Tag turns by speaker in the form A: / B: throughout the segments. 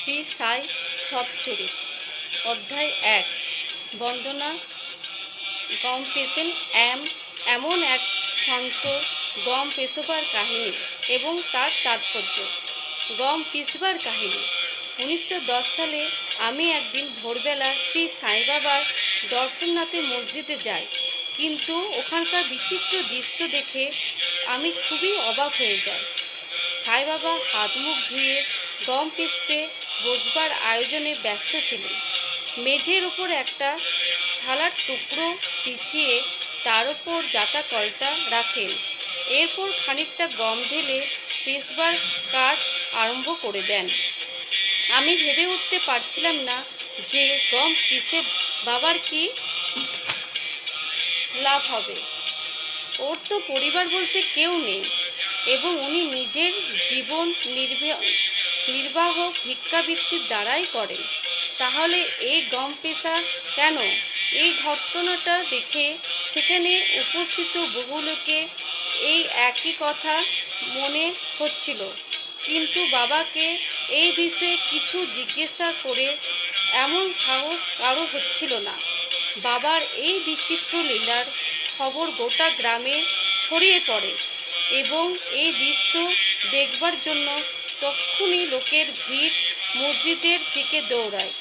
A: শ্রী সাই সৎচরিত অধ্যায় 1 বন্দনা গম পেশেন এমন এক সন্ত গম পেশোবার কাহিনী এবং তার তাৎপর্য। গম পিসবার কাহিনী। 1910 সালে আমি একদিন ভোরবেলা শ্রী সাই বাবার দর্শনার্থে মসজিদে যাই, কিন্তু ওখানকার বিচিত্র দৃশ্য দেখে আমি খুবই অবাক হয়ে যাই। সাই বাবা হাত মুখ ধুয়ে গম পিষতে বসবার আয়োজনে ব্যস্ত ছিলেন। মেঝের ওপর একটা ছালার টুকরো বিছিয়ে তার ওপর জাতা কলটা রাখেন। এরপর খানিকটা গম ঢেলে পিষবার কাজ আরম্ভ করে দেন। আমি ভেবে উঠতে পারছিলাম না যে গম পিষে বাবার কি লাভ হবে। ওর তো পরিবার বলতে কেউ নেই এবং উনি নিজের জীবন নির্বাহ ভিক্ষাবৃত্তির দ্বারাই করেন। তাহলে এই গম পেশা কেন? এই ঘটনাটা দেখে সেখানে উপস্থিত বহু লোকে এই একই কথা মনে হচ্ছিল, কিন্তু বাবাকে এই বিষয়ে কিছু জিজ্ঞাসা করে এমন সাহস কারো হচ্ছিল না। বাবার এই বিচিত্র লীলার খবর গোটা গ্রামে ছড়িয়ে পড়ে এবং এই দৃশ্য দেখবার জন্য তক্ষুনি লোকের ভিড় মসজিদের দিকে দৌড়ায়।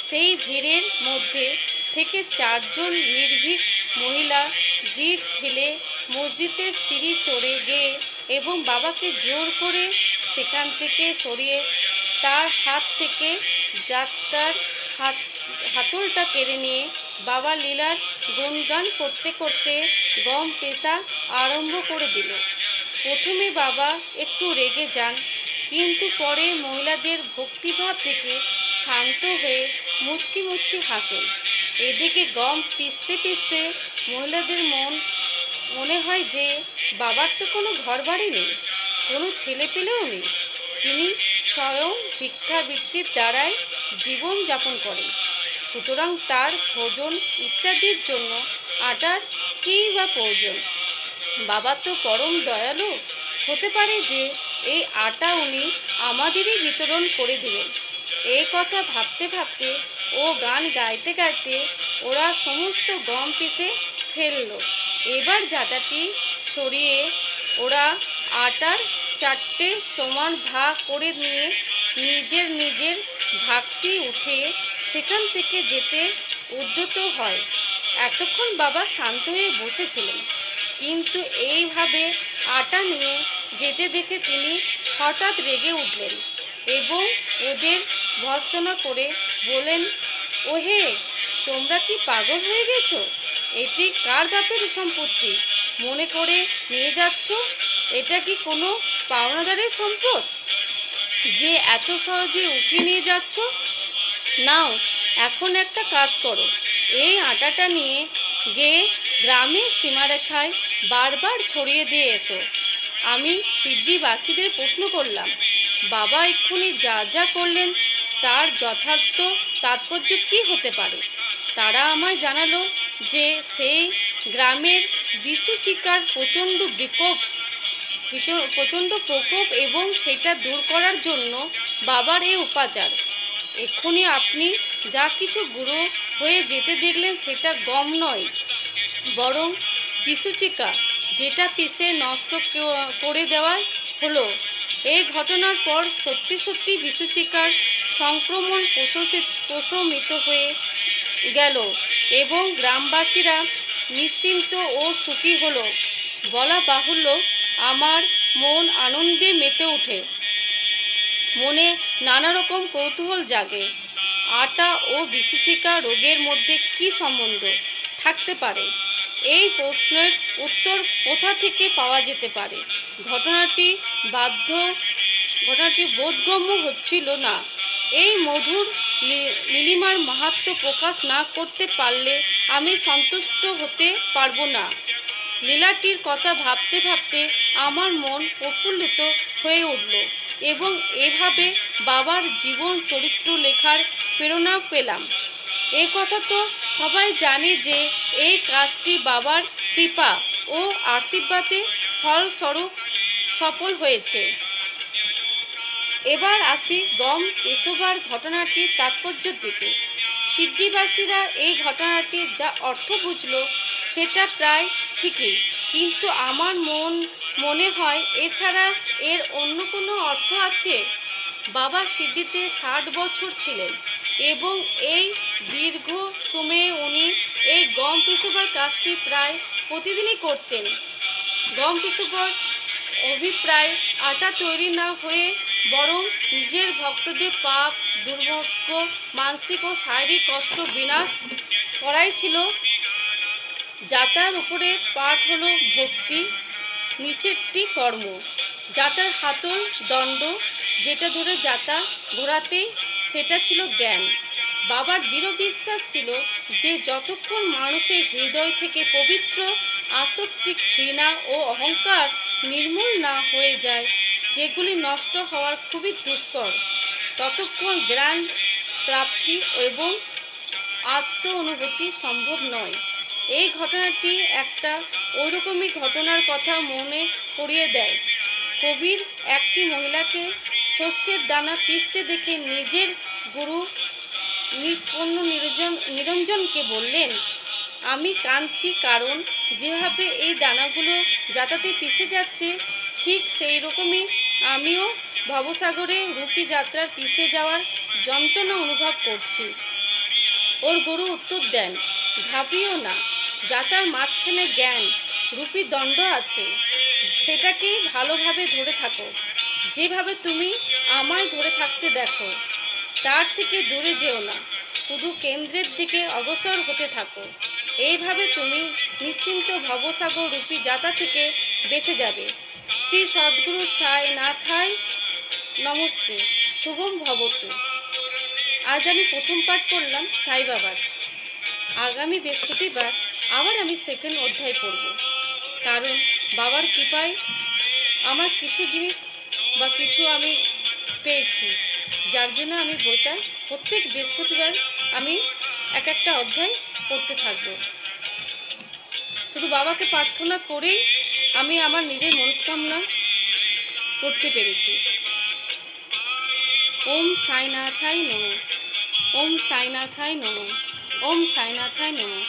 A: সেই ভিড়ের মধ্যে থেকে 4 জন নির্ভীক মহিলা ভিড় ঠেলে মসজিদের সিঁড়ি চড়ে গিয়ে এবং বাবাকে জোর করে সেখান থেকে সরিয়ে তার হাত থেকে যাত্রার হাতলটা কেড়ে নিয়ে বাবার লীলার গুণগান করতে করতে গম পেশা আরম্ভ করে দিল। প্রথমে বাবা একটু রেগে যান, কিন্তু পরে মহিলাদের ভক্তিভাব দেখে শান্ত হয়ে মুচকি মুচকি হাসেন। এদিকে গম পিষতে পিষতে মহিলাদের মনে হয় যে বাবার তো কোনো ঘর বাড়ি নেই, কোনো ছেলে পেলেও নেই, তিনি স্বয়ং ভিক্ষাবৃত্তির দ্বারাই জীবন যাপন করেন, সুতরাং তার ভোজন ইত্যাদির জন্য আটার কী বা প্রয়োজন? বাবা তো পরম দয়ালু, হতে পারে যে এই আটা উনি আমাদেরই বিতরণ করে দিবেন। এই কথা ভাবতে ভাবতে ও গান গাইতে গাইতে ওরা সমস্ত গম পিষে ফেলল। এবার জাতাটি সরিয়ে ওরা আটার 4টে সমান ভাগ করে নিয়ে নিজের নিজের ভাগটি উঠে সেখান থেকে যেতে উদ্যত হয়। এতক্ষণ বাবা শান্ত হয়ে বসেছিলেন, কিন্তু এইভাবে আটা নিয়ে যেতে দেখে তিনি হঠাৎ রেগে উঠলেন এবং ওদের ভর্ৎসনা করে বললেন, ওহে, তোমরা কি পাগল হয়ে গেছো? এটি কার বাপের সম্পত্তি মনে করে নিয়ে যাচ্ছ? এটা কি কোনো পাওনাদারের সম্পদ যে এত সহজে উঠিয়ে নিয়ে যাচ্ছ? নাও, এখন একটা কাজ করো, এই আটাটা নিয়ে গিয়ে গ্রামের সীমারেখায় বারবার ছড়িয়ে দিয়ে এসো। আমি সিদ্ধিবাসীদের প্রশ্ন করলাম, বাবা এক্ষুনি যা যা করলেন তার যথার্থ তাৎপর্য কী হতে পারে? তারা আমায় জানালো যে সেই গ্রামের বিসূচিকার প্রচণ্ড প্রকোপ এবং সেটা দূর করার জন্য বাবার এই উপাচার। এক্ষুনি আপনি যা কিছু গুঁড়ো হয়ে যেতে দেখলেন সেটা গম নয়, বরং বিসূচিকা, যেটা পিষে নষ্ট করে দেওয়া হলো। এই ঘটনার পর সত্যি সত্যি বিসূচিকার সংক্রমণ প্রশমিত হয়ে গেল এবং গ্রামবাসীরা নিশ্চিন্ত ও সুখী হলো। বলা বাহুল্য, আমার মন আনন্দে মেতে ওঠে, মনে নানা রকম কৌতূহল জাগে। আটা ও বিসূচিকা রোগের মধ্যে কি সম্বন্ধ থাকতে পারে? এই প্রশ্নের উত্তর কোথা থেকে পাওয়া যেতে পারে? ঘটনাটি বোধগম্য হচ্ছিল না। এই মধুর নীলিমার মাহাত্ম্য প্রকাশ না করতে পারলে আমি সন্তুষ্ট হতে পারব না। লীলাটির কথা ভাবতে ভাবতে আমার মন প্রফুল্লিত হয়ে উঠল এবং এভাবে বাবার জীবন চরিত্র লেখার প্রেরণা পেলাম। এই কথা তো সবাই জানে যে এই কাজটি বাবার কৃপা ও আশীর্বাদে ফলস্বরূপ সফল হয়েছে। এবার আসি গম পেশোবার ঘটনাটির তাৎপর্যের দিকে। সিদ্ধিবাসীরা এই ঘটনাটি যা অর্থ বুঝল সেটা প্রায় ঠিকই, কিন্তু আমার মনে হয় এছাড়া এর অন্য কোনো অর্থ আছে। বাবা সিদ্ধিতে 60 বছর ছিলেন এবং এই দীর্ঘ সময়ে উনি এই গম পেশোবার কাজটি প্রায় প্রতিদিনই করতেন। গম পেশোবার অভিপ্রায় আটা তৈরি না হয়ে বরং নিজের ভক্তদের পাপ, দুর্ভাগ্য, মানসিক ও শারীরিক কষ্ট বিনাশ করাই ছিল। যাতার উপরে পাঠ হলো ভক্তি, নিচেরটি কর্ম। যাতার হাতল দণ্ড, যেটা ধরে যাতা ঘোরাতে, সেটা ছিল জ্ঞান। বাবার দৃঢ় বিশ্বাস ছিল যে যতক্ষণ মানুষের হৃদয় থেকে পবিত্র আসক্তি, ঘৃণা ও অহংকার নির্মূল না হয়ে যায়, যেগুলি নষ্ট হওয়ার খুবই দুষ্কর, ততক্ষণ জ্ঞান প্রাপ্তি এবং আত্ম অনুভূতি সম্ভব নয়। এই ঘটনাটি একটা ওইরকমই ঘটনার কথা মনে করিয়ে দেয়। কবির একটি মহিলাকে শস্যের দানা পিষতে দেখে নিজের গুরু নিরঞ্জনকে বললেন, আমি কাঁদছি, কারণ যেভাবে এই দানাগুলো যাতাতে পিষে যাচ্ছে ঠিক সেই রকমই আমিও ভবসাগরে রূপী যাত্রার পিষে যাওয়ার যন্ত্রণা অনুভব করছি। ওর গুরু উত্তর দেন, ঘাবড়িও না, যাতার মাঝখানে জ্ঞান রূপী দণ্ড আছে, সেটাকে ভালোভাবে ধরে থাকো। যেভাবে তুমি আমায় ধরে থাকতে দেখো, তার থেকে দূরে যেও না, শুধু কেন্দ্রের দিকে অগ্রসর হতে থাকো। এইভাবে তুমি নিশ্চিন্ত ভবসাগর রূপী যাতা থেকে বেঁচে যাবে। শ্রী সদ্গুরু সাই নাথায় নমস্তে, শুভম ভবতু। আজ আমি প্রথম পাঠ পড়লাম সাই বাবার। আগামী বৃহস্পতিবার আবার আমি সেকেন্ড অধ্যায় পড়ব, কারণ বাবার কৃপায় আমার কিছু জিনিস বা কিছু আমি পেয়েছি, যার জন্য আমি বইটা প্রত্যেক বৃহস্পতিবার আমি এক একটা অধ্যায় পড়তে থাকবো। শুধু বাবাকে প্রার্থনা করেই আমি আমার নিজের মনস্কামনা করতে পেরেছি। ওম সাইনাথায় নমঃ, ওম সাইনাথায় নমঃ, ওম সাইনাথায় নমঃ।